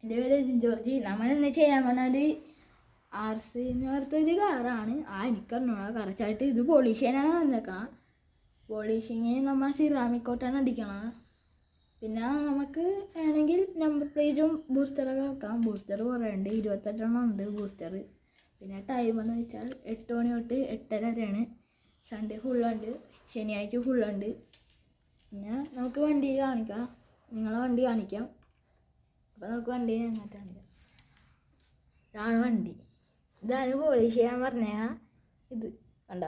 എൻ്റെ പേര് ജിൻ ജോർജ്. നമ്മളിന്ന് ചെയ്യാൻ പറഞ്ഞാൽ RC എന്ന് പറഞ്ഞൊരു കാറാണ്. എനിക്കറിഞ്ഞോളാം കറക്റ്റായിട്ട്. ഇത് പോളിഷ് ചെയ്യാനാണ് വന്നേക്കണം. പോളിഷിങ് നമ്മൾ സിറാമിക് കോട്ടാണ് അടിക്കണം. പിന്നെ നമുക്ക് വേണമെങ്കിൽ നമ്പർ പ്ലേറ്റും ബൂസ്റ്ററൊക്കെ വെക്കാം. ബൂസ്റ്റർ കുറേ ഉണ്ട്, 28 ഉണ്ട് ബൂസ്റ്റർ. പിന്നെ ടൈം എന്ന് വെച്ചാൽ 8 മണി തൊട്ട് 8:30 വരെയാണ്. സൺഡേ ഫുള്ളുണ്ട്, ശനിയാഴ്ച ഫുള്ളുണ്ട്. പിന്നെ നമുക്ക് വണ്ടി കാണിക്കാം, നിങ്ങളെ വണ്ടി കാണിക്കാം. അപ്പോൾ നമുക്ക് വണ്ടി അങ്ങോട്ട് കാണിക്കാം. ഇതാണ് വണ്ടി, ഇതാണ് പോളിഷ് ചെയ്യാൻ പറഞ്ഞാൽ. ഇത് കണ്ട,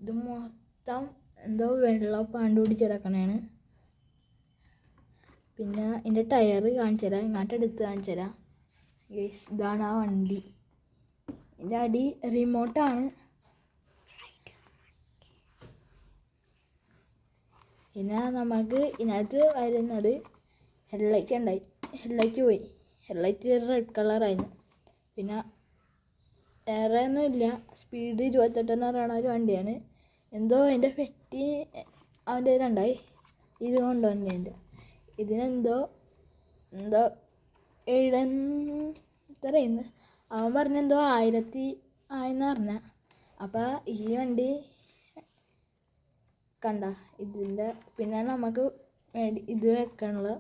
ഇത് മൊത്തം എന്തോ വെള്ളപ്പാണ്ട് പിടിച്ചിടക്കണേണ്. പിന്നെ ഇതിൻ്റെ ടയർ കാണിച്ചു തരാം, ഇങ്ങോട്ട് എടുത്ത് കാണിച്ചു തരാം. ഇതാണ് ആ വണ്ടി. ഇതിൻ്റെ അടി റിമോട്ടാണ്. പിന്നെ നമുക്ക് ഇതിനകത്ത് വരുന്നത് ഹെഡ്ലൈറ്റ് ഉണ്ടായി, ഹെഡ്ലൈറ്റ് പോയി. ഹെഡ്ലൈറ്റ് റെഡ് കളറായിരുന്നു. പിന്നെ വേറെ ഒന്നുമില്ല. സ്പീഡ് 28 എന്ന് പറയുന്ന ഒരു വണ്ടിയാണ്. എന്തോ അതിൻ്റെ പെട്ടി അവൻ്റെ കയ്യിലുണ്ടായി, ഇത് കൊണ്ടുവന്നതിൻ്റെ. ഇതിനെന്തോ 700 അവൻ പറഞ്ഞെന്തോ 1000 ആയെന്ന് പറഞ്ഞ. അപ്പം ഈ വണ്ടി കണ്ട ഇതിൻ്റെ. പിന്നെ നമുക്ക് ഇത് വെക്കാനുള്ള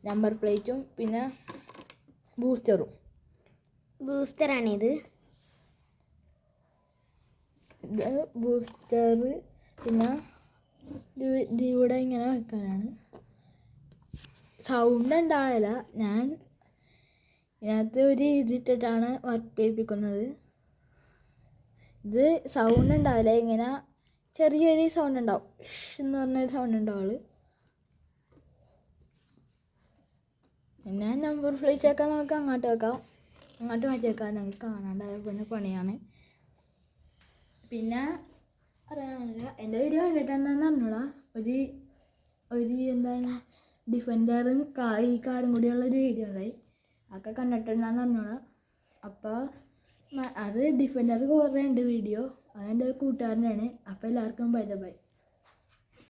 നമ്പർ പ്ലേറ്റും പിന്നെ ബൂസ്റ്ററാണിത്. ഇത് ബൂസ്റ്റർ. പിന്നെ ഇതിവിടെ ഇങ്ങനെ വെക്കാനാണ്. സൗണ്ട് ഉണ്ടാവില്ല. ഞാൻ ഇതിനകത്ത് ഒരു ഇതിട്ടിട്ടാണ് വർക്ക് ചെയ്യിപ്പിക്കുന്നത്. ഇത് സൗണ്ട് ഉണ്ടാവില്ല, ഇങ്ങനെ ചെറിയൊരു സൗണ്ട് ഉണ്ടാവും, എന്ന് പറഞ്ഞൊരു സൗണ്ട് ഉണ്ടാവുള്ളൂ. പിന്നെ നമ്പർ പ്ലേറ്റൊക്കെ നമുക്ക് അങ്ങോട്ട് വെക്കാം, അങ്ങോട്ട് മാറ്റി വെക്കാം. നമുക്ക് കാണാണ്ടായ പിന്നെ പണിയാണ്. പിന്നെ അറിയാനില്ല, എൻ്റെ വീഡിയോ കണ്ടിട്ടുണ്ടെന്ന് പറഞ്ഞോളാം. ഒരു എന്താണ് ഡിഫൻഡറും ഈ കാറും കൂടിയുള്ളൊരു വീഡിയോ ഉണ്ടായി, അതൊക്കെ കണ്ടിട്ടുണ്ടെന്ന് പറഞ്ഞോളാം. അപ്പോൾ അത് ഡിഫൻഡർ കുറേ ഉണ്ട് വീഡിയോ, അതെൻ്റെ കൂട്ടുകാരനാണ്. അപ്പോൾ എല്ലാവർക്കും ബൈ ബൈ.